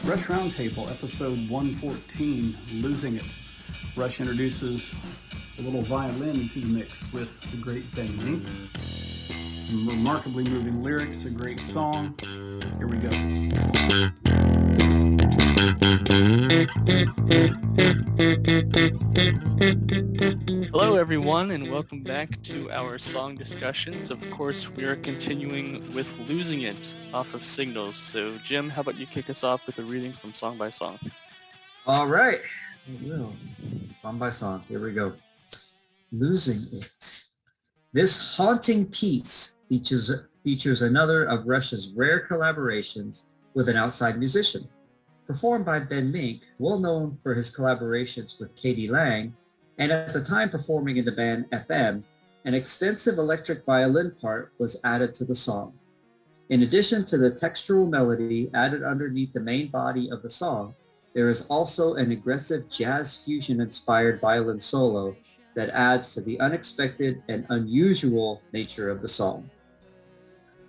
Rush Roundtable, episode 114, Losing It. Rush introduces a little violin into the mix with the great Ben Mink. Some remarkably moving lyrics, a great song. Here we go. Hello everyone, and welcome back to our song discussions. Of course, we are continuing with Losing It off of Signals. So Jim, how about you kick us off with a reading from Song by Song? All right. Song by song. Here we go. Losing It. This haunting piece features another of Rush's rare collaborations with an outside musician. Performed by Ben Mink, well known for his collaborations with Katie Lang, and at the time performing in the band FM, an extensive electric violin part was added to the song. In addition to the textural melody added underneath the main body of the song, there is also an aggressive jazz fusion-inspired violin solo that adds to the unexpected and unusual nature of the song.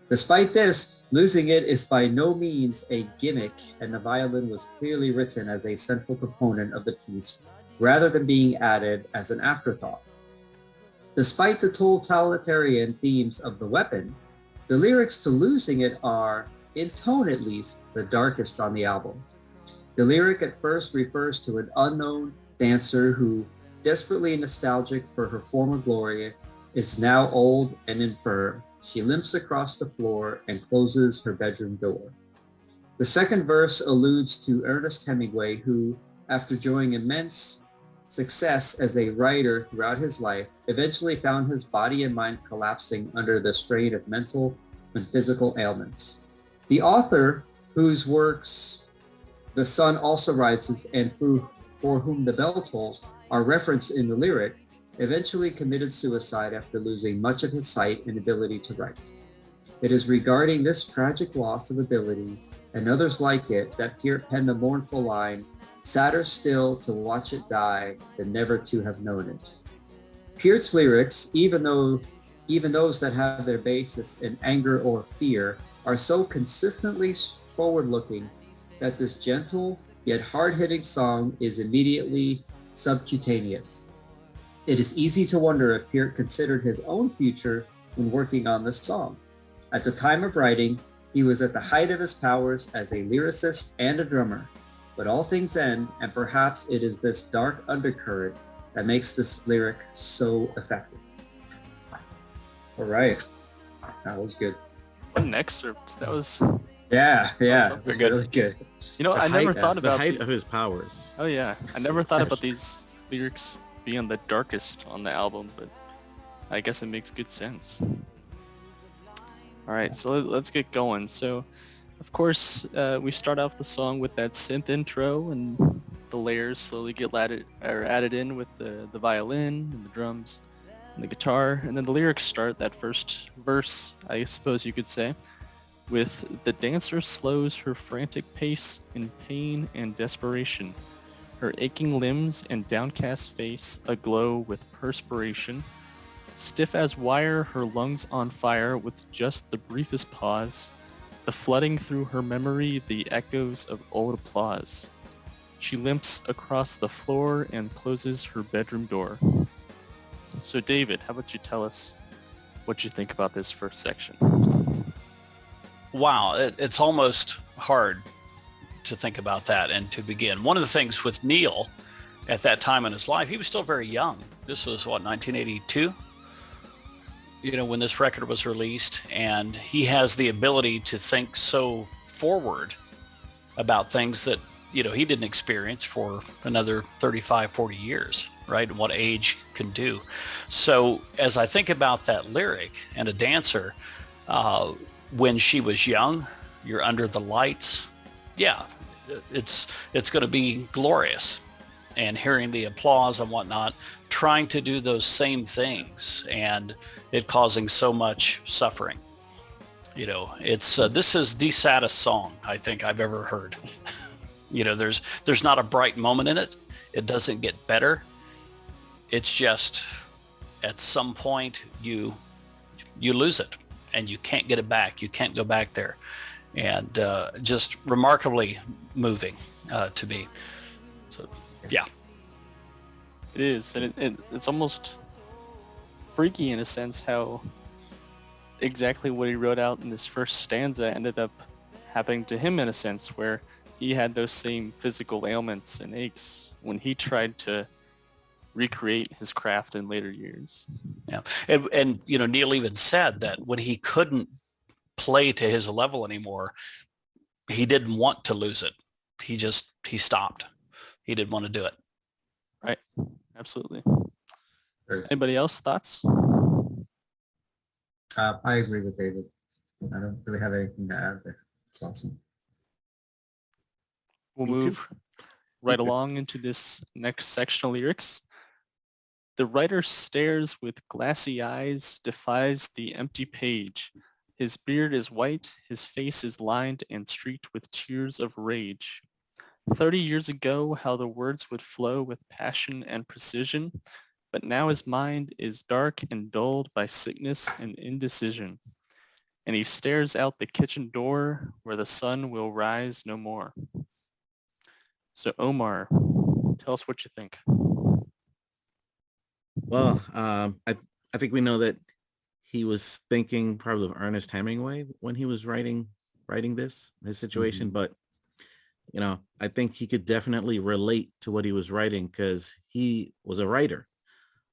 Despite this, Losing It is by no means a gimmick, and the violin was clearly written as a central component of the piece, rather than being added as an afterthought. Despite the totalitarian themes of the weapon, the lyrics to Losing It are, in tone at least, the darkest on the album. The lyric at first refers to an unknown dancer who, desperately nostalgic for her former glory, is now old and infirm. She limps across the floor and closes her bedroom door. The second verse alludes to Ernest Hemingway, who, after enjoying immense success as a writer throughout his life, eventually found his body and mind collapsing under the strain of mental and physical ailments. The author, whose works The Sun Also Rises and For Whom the Bell Tolls are referenced in the lyric, eventually committed suicide after losing much of his sight and ability to write. It is regarding this tragic loss of ability and others like it that Peart penned the mournful line, "Sadder still to watch it die than never to have known it." Peart's lyrics, even those that have their basis in anger or fear, are so consistently forward-looking that this gentle yet hard-hitting song is immediately subcutaneous. It is easy to wonder if Peart considered his own future when working on this song. At the time of writing, he was at the height of his powers as a lyricist and a drummer. But all things end, and perhaps it is this dark undercurrent that makes this lyric so effective. All right. That was good. What an excerpt. That was... Yeah, That was really good. You know, I never thought about... the height of his powers. Oh yeah, I never thought about these lyrics being the darkest on the album, but I guess it makes good sense. Alright, so let's get going. So, of course, we start off the song with that synth intro, and the layers slowly get added in with the violin and the drums and the guitar, and then the lyrics start, that first verse, I suppose you could say, with "The dancer slows her frantic pace in pain and desperation, her aching limbs and downcast face aglow with perspiration. Stiff as wire, her lungs on fire with just the briefest pause, the flooding through her memory the echoes of old applause. She limps across the floor and closes her bedroom door." So David, how about you tell us what you think about this first section? Wow, it's almost hard to think about that and to begin. One of the things with Neil at that time in his life, he was still very young. This was, 1982? When this record was released, and he has the ability to think so forward about things that, he didn't experience for another 35, 40 years, right? And what age can do. So as I think about that lyric and a dancer, when she was young, you're under the lights. Yeah, it's going to be glorious. And hearing the applause and whatnot, trying to do those same things and it causing so much suffering. This is the saddest song I think I've ever heard. There's not a bright moment in it. It doesn't get better. It's just at some point you lose it and you can't get it back. You can't go back there. and just remarkably moving to me. So, yeah. It is, and it's almost freaky in a sense how exactly what he wrote out in this first stanza ended up happening to him in a sense, where he had those same physical ailments and aches when he tried to recreate his craft in later years. Yeah. And you know, Neil even said that when he couldn't play to his level anymore, he didn't want to lose it. He stopped. He didn't want to do it. Right. Absolutely. Right. Anybody else thoughts? I agree with David. I don't really have anything to add there. It's awesome. We'll move right along into this next section of lyrics. The writer stares with glassy eyes, defies the empty page. His beard is white, his face is lined and streaked with tears of rage. 30 years ago, how the words would flow with passion and precision, but now his mind is dark and dulled by sickness and indecision. And he stares out the kitchen door where the sun will rise no more. So Omar, tell us what you think. Well, I think we know that he was thinking probably of Ernest Hemingway when he was writing his situation, Mm-hmm. but you know, I think he could definitely relate to what he was writing because he was a writer.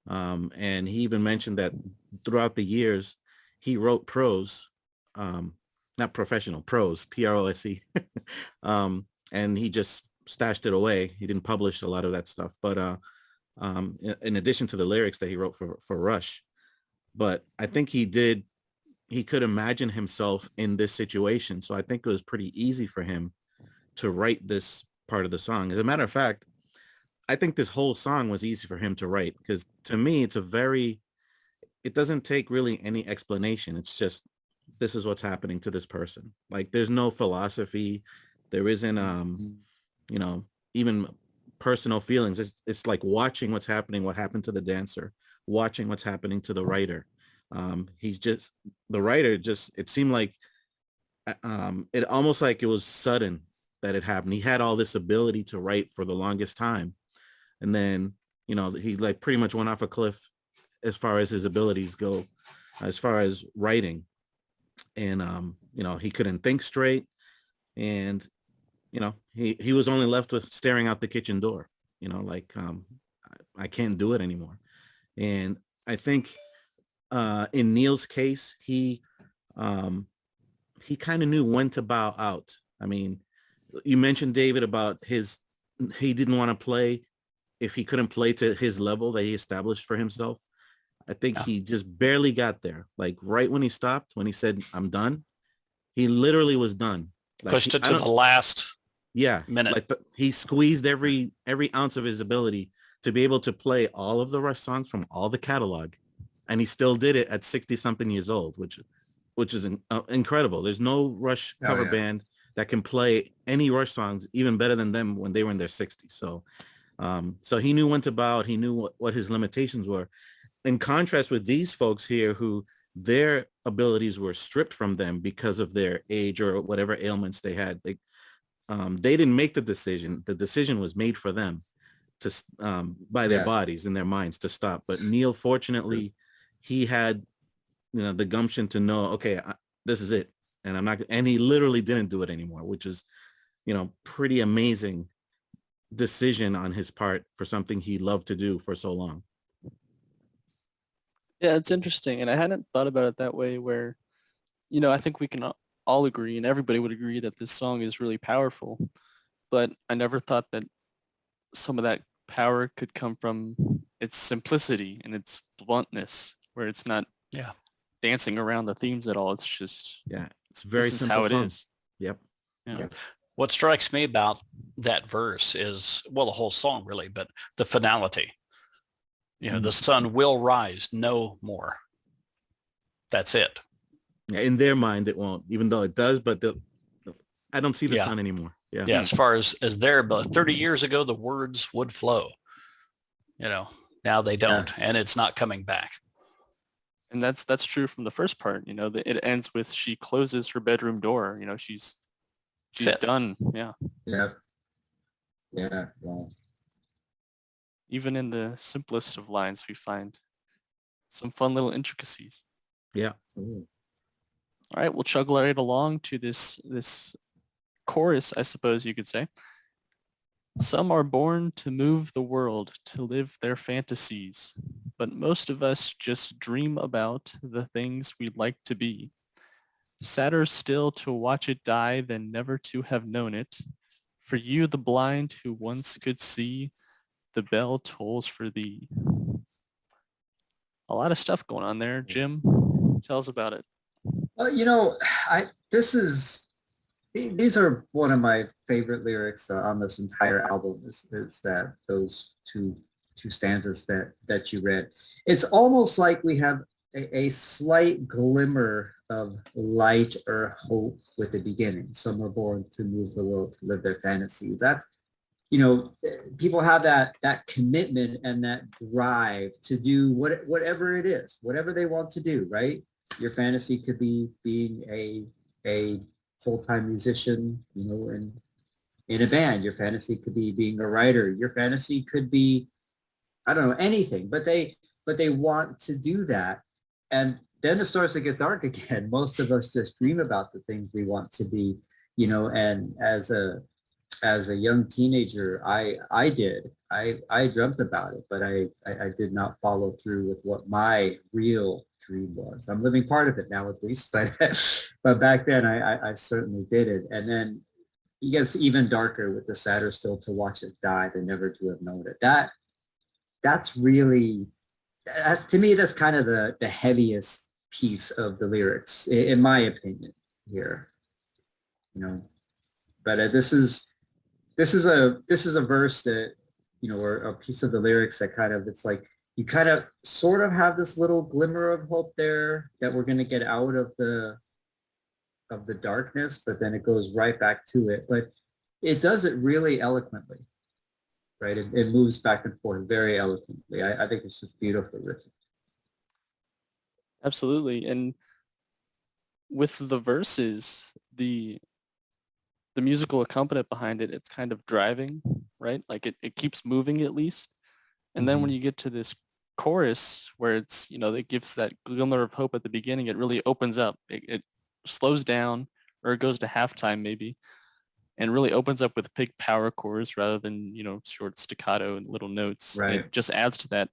And he even mentioned that throughout the years, he wrote prose, not professional prose, prose, and he just stashed it away. He didn't publish a lot of that stuff, but in addition to the lyrics that he wrote for Rush. But I think he could imagine himself in this situation. So I think it was pretty easy for him to write this part of the song. As a matter of fact, I think this whole song was easy for him to write because to me, it doesn't take really any explanation. It's just, this is what's happening to this person. Like there's no philosophy. There isn't, you know, even personal feelings. It's like watching what's happening, what happened to the dancer, watching what's happening to the writer. The writer just, it seemed like, it almost like it was sudden that it happened. He had all this ability to write for the longest time. And then, you know, he like pretty much went off a cliff as far as his abilities go, as far as writing. And, you know, he couldn't think straight. And, you know, he was only left with staring out the kitchen door, you know, like, I can't do it anymore. And I think in Neil's case, he kind of knew when to bow out. I mean, you mentioned, David, about he didn't want to play if he couldn't play to his level that he established for himself. I think he just barely got there. Like right when he stopped, when he said, I'm done, he literally was done. Like, pushed it to the last minute. Like he squeezed every ounce of his ability to be able to play all of the Rush songs from all the catalog. And he still did it at 60 something years old, which is incredible. There's no Rush cover band that can play any Rush songs even better than them when they were in their 60s. So, so he knew when to bow out. He knew what his limitations were. In contrast with these folks here, who their abilities were stripped from them because of their age or whatever ailments they had. They didn't make the decision. The decision was made for them to by their bodies and their minds to stop. But Neil, fortunately, he had, you know, the gumption to know, okay, this is it. And I'm not, and he literally didn't do it anymore, which is, you know, pretty amazing decision on his part for something he loved to do for so long. Yeah, it's interesting. And I hadn't thought about it that way where, you know, I think we can all agree and everybody would agree that this song is really powerful, but I never thought that some of that power could come from its simplicity and its bluntness, where it's not dancing around the themes at all. It's just, it's very simple. How it song. Is. Yep. Yeah. What strikes me about that verse is, well, the whole song really, but the finality. You know, the sun will rise no more. That's it. Yeah, in their mind, it won't, even though it does, but I don't see the sun anymore. Yeah. As far as there, but 30 years ago, the words would flow. You know, now they don't, and it's not coming back. And that's true from the first part. It ends with she closes her bedroom door. She's done. Yeah. Yeah. Yeah. Wow. Even in the simplest of lines, we find some fun little intricacies. Yeah. Ooh. All right, we'll chug right along to this chorus, I suppose you could say. Some are born to move the world, to live their fantasies, but most of us just dream about the things we'd like to be. Sadder still to watch it die than never to have known it. For you, the blind who once could see, the bell tolls for thee. A lot of stuff going on there. Jim, tell us about it. These are one of my favorite lyrics on this entire album is that those two stanzas that you read. It's almost like we have a slight glimmer of light or hope with the beginning. Some are born to move the world, to live their fantasies. That's, people have that commitment and that drive to do whatever it is, whatever they want to do, right? Your fantasy could be being a full-time musician, in a band. Your fantasy could be being a writer. Your fantasy could be, I don't know, anything, but they want to do that. And then it starts to get dark again. Most of us just dream about the things we want to be, and as a young teenager, I dreamt about it, but I did not follow through with what my real dream was. I'm living part of it now, at least, but back then I certainly did it. And then it gets even darker with the sadder still to watch it die than never to have known it. That's really, to me, that's kind of the heaviest piece of the lyrics, in my opinion, here. But this is a verse that, or a piece of the lyrics that kind of, it's like, you kind of sort of have this little glimmer of hope there that we're going to get out of the darkness, but then it goes right back to it. But it does it really eloquently, right? It moves back and forth very eloquently. I think it's just beautifully written. Absolutely. And with the verses, the musical accompaniment behind it, it's kind of driving, right? Like it keeps moving at least. And then when you get to this chorus where it's, it gives that glimmer of hope at the beginning, it really opens up. It slows down, or it goes to halftime maybe, and really opens up with big power chords rather than, short staccato and little notes. Right. It just adds to that.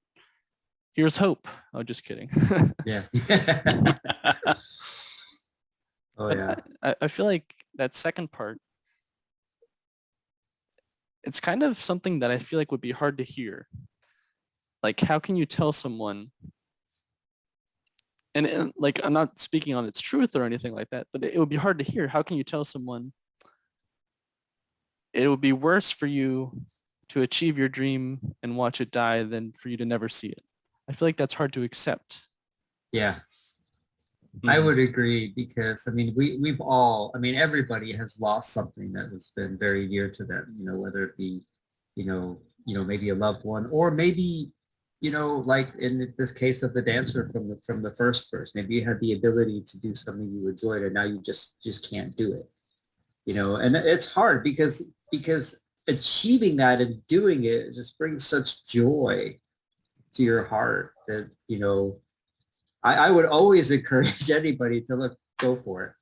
Here's hope. Oh, just kidding. Yeah. Oh, yeah. I feel like that second part, it's kind of something that I feel like would be hard to hear. Like, how can you tell someone, and like, I'm not speaking on its truth or anything like that, but it would be hard to hear. How can you tell someone it would be worse for you to achieve your dream and watch it die than for you to never see it? I feel like that's hard to accept. Yeah. I would agree, because we've all, everybody has lost something that has been very dear to them, whether it be, maybe a loved one, or maybe, like in this case of the dancer from the first verse, maybe you had the ability to do something you enjoyed and now you just can't do it, and it's hard because achieving that and doing it just brings such joy to your heart that, I would always encourage anybody to go for it.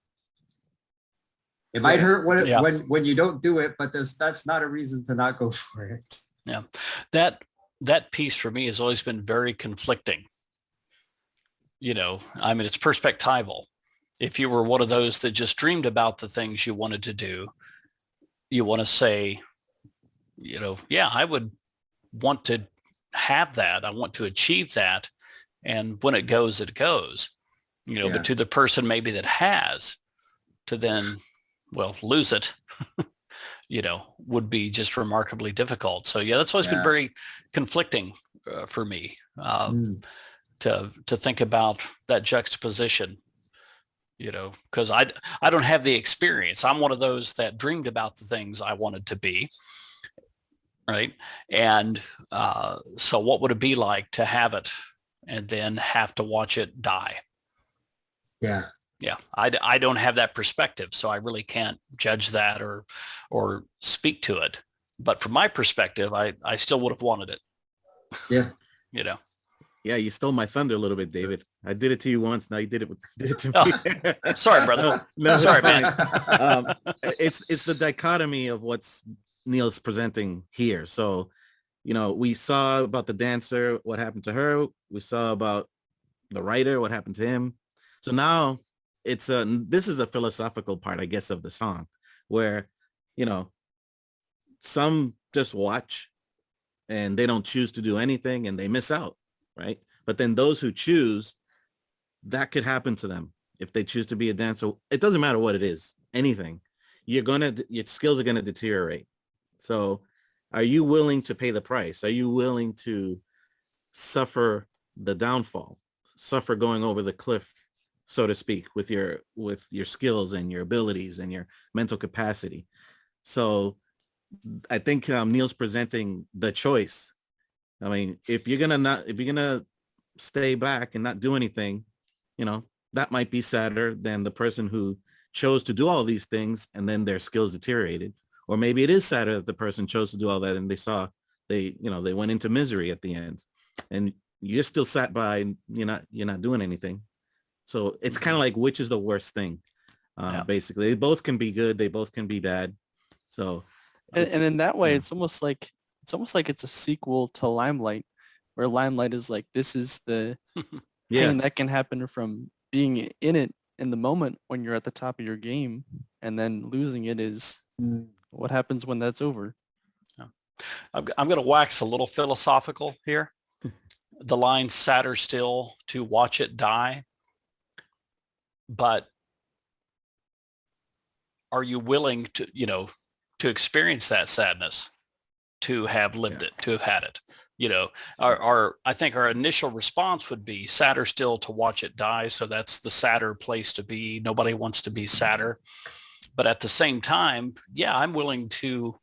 It might hurt when you don't do it, but that's not a reason to not go for it. Yeah. That piece for me has always been very conflicting. It's perspectival. If you were one of those that just dreamed about the things you wanted to do, you want to say, yeah, I would want to have that. I want to achieve that. And when it goes, it goes, but to the person maybe that has, to then, lose it, would be just remarkably difficult. So yeah, that's always been very conflicting for me, to think about that juxtaposition, because I don't have the experience. I'm one of those that dreamed about the things I wanted to be. Right. And so what would it be like to have it and then have to watch it die. Yeah. Yeah, I don't have that perspective, so I really can't judge that or speak to it. But from my perspective, I still would have wanted it. Yeah. You know. Yeah, you stole my thunder a little bit, David. I did it to you once. Now you did it to me. Oh, sorry, brother. No, Sorry, it's man. fine. It's the dichotomy of what's Neil's presenting here. So, we saw about the dancer, what happened to her. We saw about the writer, what happened to him. So now this is a philosophical part, I guess, of the song, where, some just watch and they don't choose to do anything and they miss out, right? But then those who choose, that could happen to them if they choose to be a dancer. It doesn't matter what it is, anything. Your skills are gonna deteriorate. So, are you willing to pay the price? Are you willing to suffer the downfall, suffer going over the cliff, so to speak, with your skills and your abilities and your mental capacity? So, I think Neil's presenting the choice. I mean, if you're gonna stay back and not do anything, that might be sadder than the person who chose to do all these things and then their skills deteriorated. Or maybe it is sadder that the person chose to do all that and they went into misery at the end, and you're still sat by and you're not doing anything. So it's kind of like, which is the worst thing? Basically, they both can be good, they both can be bad. So. And in that way, it's almost like it's a sequel to Limelight, where Limelight is like, this is the pain that can happen from being in it in the moment when you're at the top of your game, and then losing it is what happens when that's over. I'm going to wax a little philosophical here. The line "sadder still to watch it die," but are you willing to, to experience that sadness, to have lived it, to have had it? I think our initial response would be sadder still to watch it die. So that's the sadder place to be. Nobody wants to be sadder. But at the same time, I'm willing to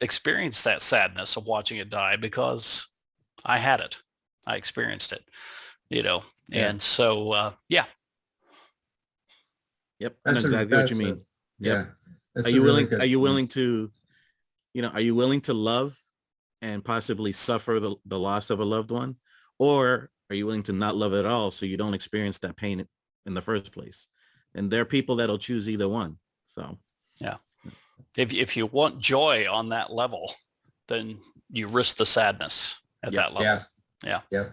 experience that sadness of watching it die because I had it. I experienced it, and so, Yep. I know exactly what you mean. Yeah. Are you willing to, are you willing to love and possibly suffer the loss of a loved one? Or are you willing to not love at all so you don't experience that pain in the first place? And there are people that'll choose either one. So, yeah. If you want joy on that level, then you risk the sadness at that level. Yeah. It's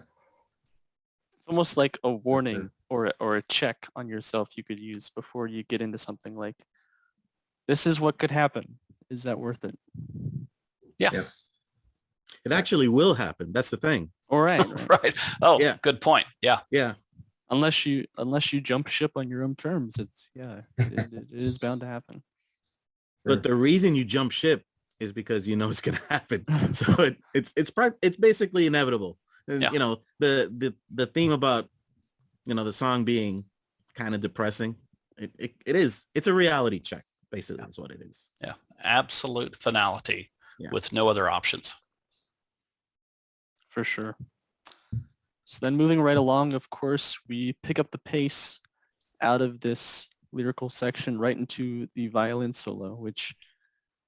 almost like a warning or a check on yourself you could use before you get into something like, this is what could happen. Is that worth it? Yeah. It actually will happen. That's the thing. All right. Right. Oh, yeah. Good point. Yeah. Yeah. Unless you jump ship on your own terms, it is bound to happen. But the reason you jump ship is because it's going to happen. So it's basically inevitable. Yeah. The theme about the song being kind of depressing. It's a reality check. Basically, is what it is. Yeah, absolute finality with no other options. For sure. So then moving right along, of course, we pick up the pace out of this lyrical section right into the violin solo, which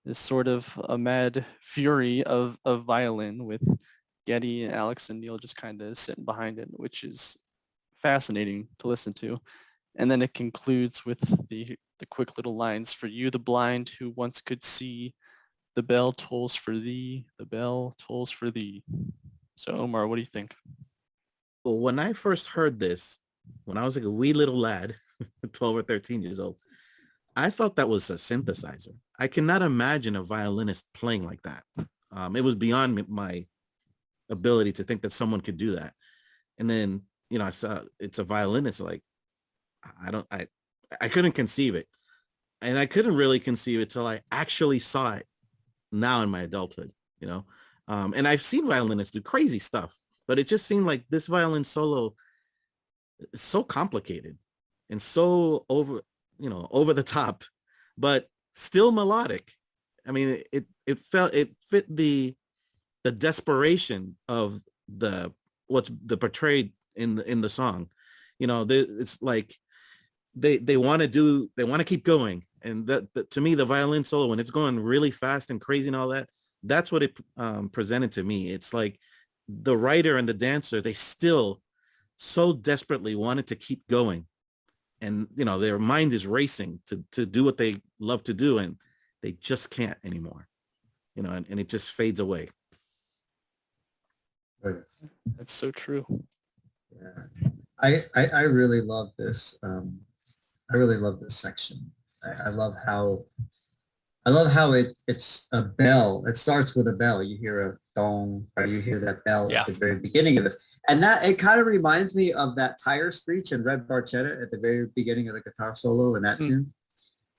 is sort of a mad fury of violin with Getty and Alex and Neil just kind of sitting behind it, which is fascinating to listen to. And then it concludes with the quick little lines, "For you, the blind, who once could see, the bell tolls for thee, the bell tolls for thee." So Omar, what do you think? Well, when I first heard this, when I was like a wee little lad, 12 or 13 years old, I thought that was a synthesizer. I cannot imagine a violinist playing like that. It was beyond my ability to think that someone could do that. And then, I saw it's a violinist. Like, I couldn't conceive it. And I couldn't really conceive it till I actually saw it now in my adulthood, and I've seen violinists do crazy stuff, but it just seemed like this violin solo is so complicated and so over the top, but still melodic. I mean, it fit the desperation of what's the portrayed in the song. You know, it's like they want to keep going, and that to me, the violin solo, when it's going really fast and crazy and all that, that's what it presented to me. It's like the writer and the dancer, they still so desperately wanted to keep going, and you know, their mind is racing to do what they love to do, and they just can't anymore, you know, and it just fades away. Right. That's so true. Yeah. I really love this. I really love this section. I love how it's a bell. It starts with a bell. You hear a dong, or you hear that bell at the very beginning of this. And that, it kind of reminds me of that tire screech in Red Barchetta at the very beginning of the guitar solo in that tune.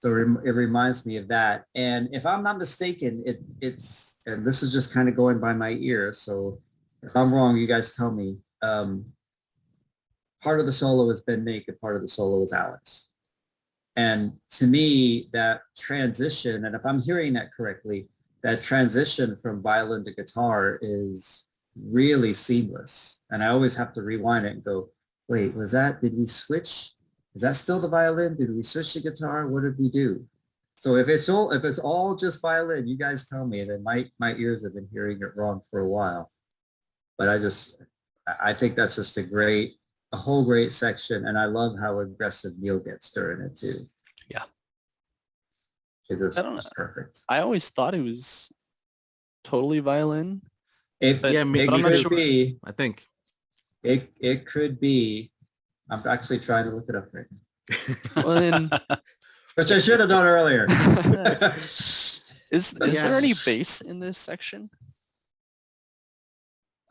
So it reminds me of that. And if I'm not mistaken, it's, and this is just kind of going by my ear. So if I'm wrong, you guys tell me. Part of the solo is Ben Mink and part of the solo is Alex. And to me, that transition, and if I'm hearing that correctly, that transition from violin to guitar is really seamless. And I always have to rewind it and go, wait, did we switch? Is that still the violin? Did we switch to guitar? What did we do? So if it's all just violin, you guys tell me. That my ears have been hearing it wrong for a while. But I think that's just a whole great section, and I love how aggressive Neil gets during it too. Yeah, It's perfect. I always thought it was totally violin. It could be. I think it could be. I'm actually trying to look it up right now. Well, then, which I should have done earlier. is there any bass in this section?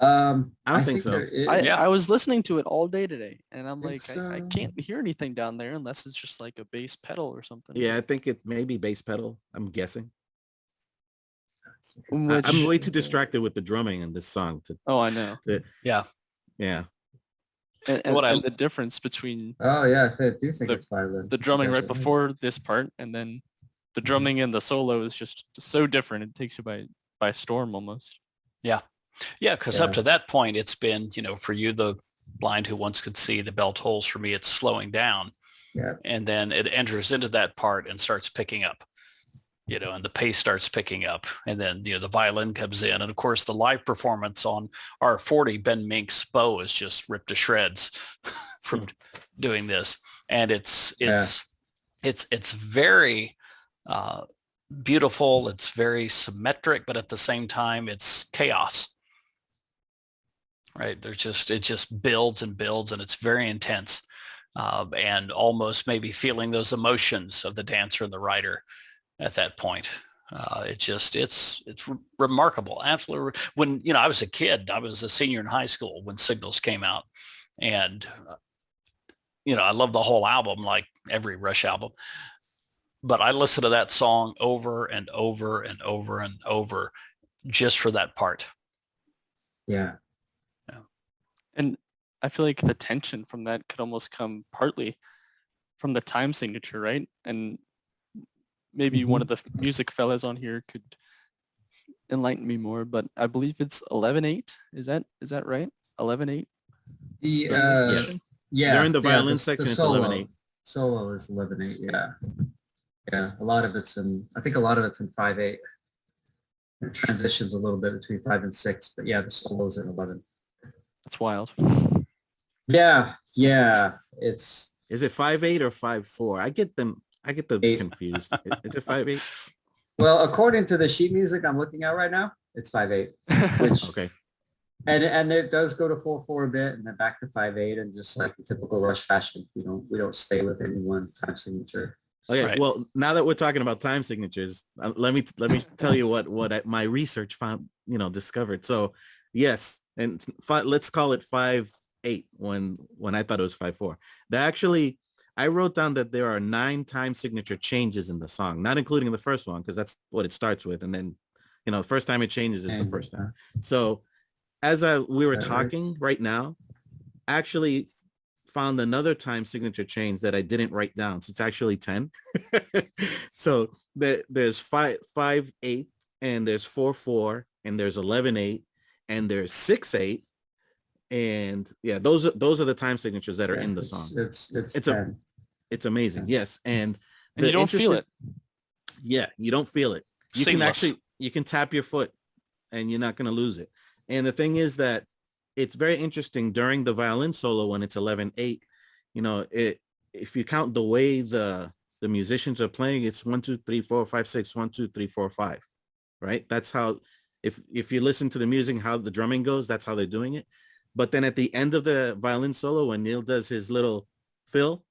I don't think so. I was listening to it all day today, and I'm like, so. I can't hear anything down there unless it's just like a bass pedal or something. Yeah, I think it may be bass pedal. I'm guessing. Which, I'm way too distracted with the drumming in this song. I know. Yeah. And the difference between I do think it's violin. The drumming right before this part, and then the drumming in the solo is just so different. It takes you by storm almost. Yeah. Yeah, because up to that point, it's been, for you, the blind who once could see, the bell tolls. For me, it's slowing down. Yeah. And then it enters into that part and starts picking up, and the pace starts picking up. And then, the violin comes in. And of course, the live performance on R40, Ben Mink's bow is just ripped to shreds from doing this. And it's very beautiful. It's very symmetric, but at the same time, it's chaos. Right. It just builds and builds, and it's very intense, and almost maybe feeling those emotions of the dancer and the writer at that point. It's remarkable. Absolutely. When, I was a kid, I was a senior in high school when Signals came out, and, I love the whole album, like every Rush album, but I listened to that song over and over and over and over just for that part. Yeah. And I feel like the tension from that could almost come partly from the time signature, right? And maybe one of the music fellas on here could enlighten me more, but I believe it's 11/8. Is that right? 11/8? Yes. Yeah. During the violin section, it's 11/8. Solo is 11/8. Yeah. Yeah. A lot of it's in 5/8. It transitions a little bit between 5 and 6, but yeah, the solo's in 11. That's wild. Yeah. Is it 5/8 or 5/4? I get them 8. Confused. Is it 5/8? Well, according to the sheet music I'm looking at right now, it's 5/8. Which okay. And it does go to 4/4 a bit, and then back to 5/8, and just like the typical Rush fashion, we don't stay with any one time signature. Okay. Right. Well, now that we're talking about time signatures, let me tell you what my research found, discovered. So, yes, and let's call it 5/8 when I thought it was 5/4. I wrote down that there are 9 time signature changes in the song, not including the first one, because that's what it starts with, and then the first time it changes is the first time. So as we were talking right now, I actually found another time signature change that I didn't write down. So it's actually 10. So there's 5/8, and there's 4/4, and there's 11/8, and there's 6/8, And yeah, those are the time signatures that are in the it's, song. it's a 10. it's amazing. Yes. And you don't feel it. Yeah, you don't feel it. You Seamless. you can tap your foot and you're not going to lose it. And the thing is that it's very interesting during the violin solo when it's 11/8, you know, if you count the way the musicians are playing, it's 1 2 3 4 5 6 1 2 3 4 5, right? That's how, if you listen to the music, how the drumming goes, that's how they're doing it. But then at the end of the violin solo, when Neil does his little fill,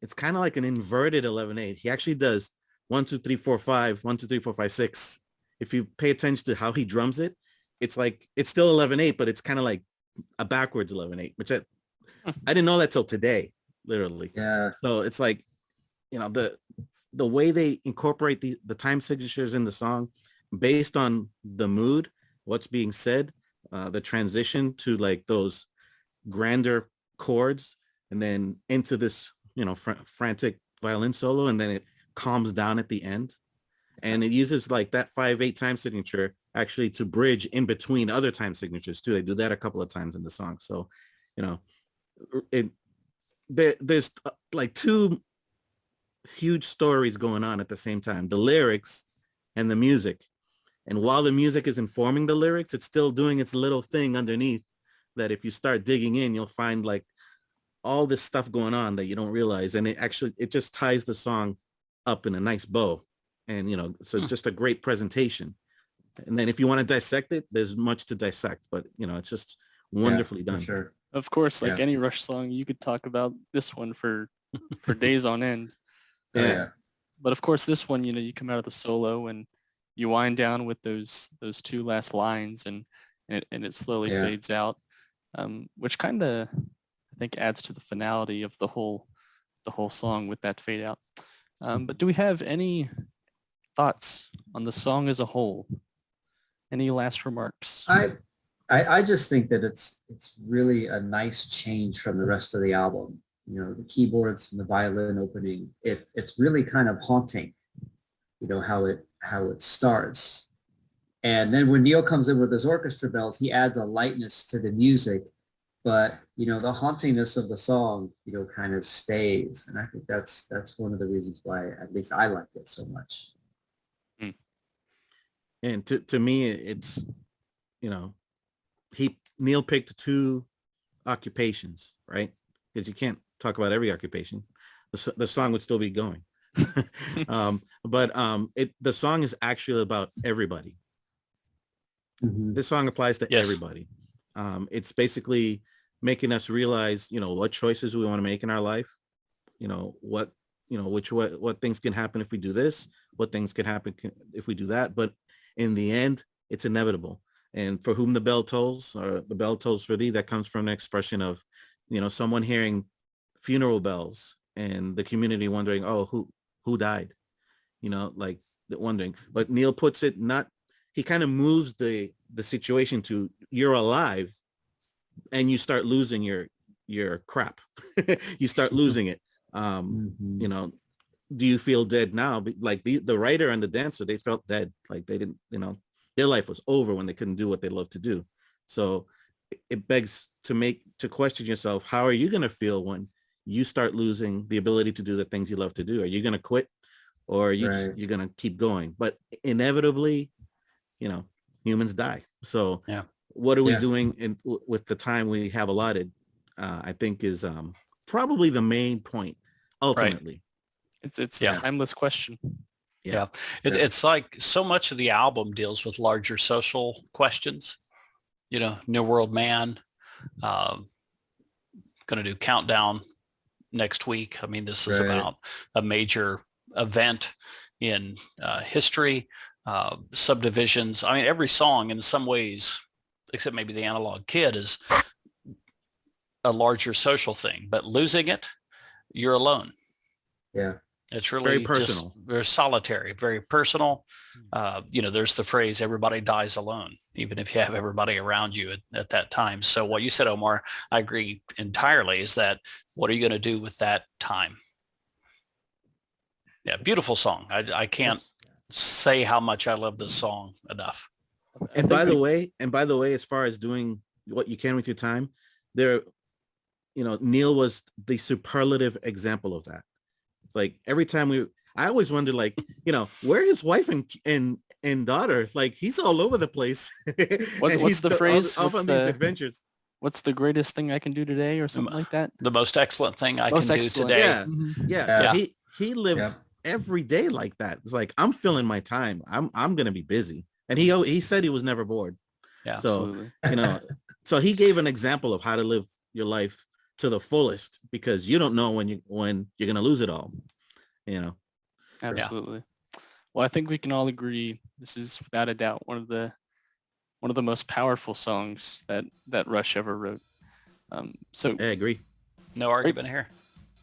it's kind of like an inverted 11/8. He actually does 1 2 3 4 5 1 2 3 4 5 6. If you pay attention to how he drums it, it's like it's still 11/8, but it's kind of like a backwards 11/8, which I didn't know that till today, literally. Yeah. So it's like, you know, the way they incorporate the time signatures in the song based on the mood, what's being said, the transition to like those grander chords, and then into this, you know, frantic violin solo, and then it calms down at the end. And it uses like that 5/8 time signature actually to bridge in between other time signatures too. They do that a couple of times in the song. So, you know, there's like two huge stories going on at the same time, the lyrics and the music. And while the music is informing the lyrics, it's still doing its little thing underneath that if you start digging in, you'll find like all this stuff going on that you don't realize. And it just ties the song up in a nice bow. And, you know, so just a great presentation. And then if you want to dissect it, there's much to dissect, but, you know, it's just wonderfully done. Sure. Of course, like Yeah. any Rush song, you could talk about this one for days on end. Yeah. But of course, this one, you know, you come out of the solo and you wind down with those two last lines, and it slowly Yeah. fades out, which kind of, I think, adds to the finality of the whole song with that fade out. But do we have any thoughts on the song as a whole? Any last remarks? I just think that it's really a nice change from the rest of the album. You know, the keyboards and the violin opening, it's really kind of haunting, you know, how it starts. And then when Neil comes in with his orchestra bells, he adds a lightness to the music, but, you know, the hauntingness of the song, you know, kind of stays. And I think that's one of the reasons why at least I liked it so much. And to me, it's, you know, Neil picked two occupations, right? Because you can't talk about every occupation. The song would still be going. But the song is actually about everybody. Mm-hmm. This song applies to everybody. It's basically making us realize, you know, what choices we want to make in our life. You know, what things can happen if we do this, what things can happen if we do that. But in the end, it's inevitable. And for whom the bell tolls, or the bell tolls for thee, that comes from an expression of, you know, someone hearing funeral bells and the community wondering, oh, who died? You know, like wondering. But Neil puts it he kind of moves the situation to you're alive and you start losing your crap. You start losing it. You know, do you feel dead now? Like the writer and the dancer, they felt dead. Like they didn't, you know, their life was over when they couldn't do what they love to do. So it begs to question yourself, how are you going to feel when you start losing the ability to do the things you love to do? Are you going to quit, or are you you're going to keep going? But inevitably, you know, humans die. So what are we doing with the time we have allotted? I think is probably the main point ultimately. Right. It's a timeless question. Yeah. It's like so much of the album deals with larger social questions, you know, New World Man, going to do Countdown next week. I mean, this is about a major event in history, subdivisions. I mean, every song in some ways, except maybe the Analog Kid, is a larger social thing, but losing it, you're alone. Yeah. It's really very personal, just very solitary, very personal. You know, there's the phrase, everybody dies alone, even if you have everybody around you at that time. So what you said, Omar, I agree entirely, is that what are you going to do with that time? Yeah, beautiful song. I can't say how much I love this song enough. And by the way, as far as doing what you can with your time, there, Neil was the superlative example of that. Like every time I always wondered, like, where his wife and daughter, like he's all over the place. What's the phrase? Off on these adventures. What's the greatest thing I can do today, or something like that? The most excellent thing I can do today. Yeah, Yeah. So he lived every day like that. It's like, I'm filling my time. I'm gonna be busy, and he said he was never bored. Yeah, so absolutely. So he gave an example of how to live your life to the fullest, because you don't know when you're gonna lose it all. Absolutely. Well, I think we can all agree this is without a doubt one of the most powerful songs that Rush ever wrote. So I agree. No argument here.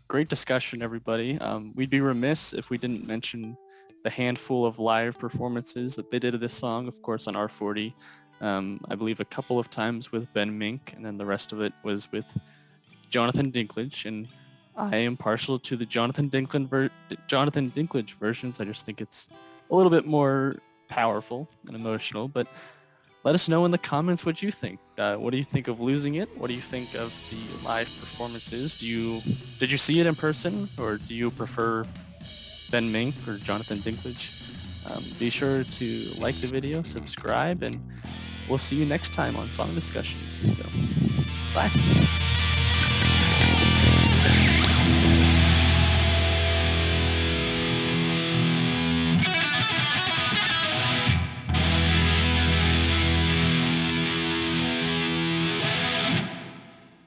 Great discussion, everybody. We'd be remiss if we didn't mention the handful of live performances that they did of this song, of course, on R40. I believe a couple of times with Ben Mink, and then the rest of it was with Jonathan Dinklage. And I am partial to the Jonathan Dinklage versions. I just think it's a little bit more powerful and emotional. But let us know in the comments what you think. What do you think of Losing It? What do you think of the live performances? Did you see it in person, or do you prefer Ben Mink or Jonathan Dinklage? Be sure to like the video, subscribe, and we'll see you next time on Song Discussions. So, bye.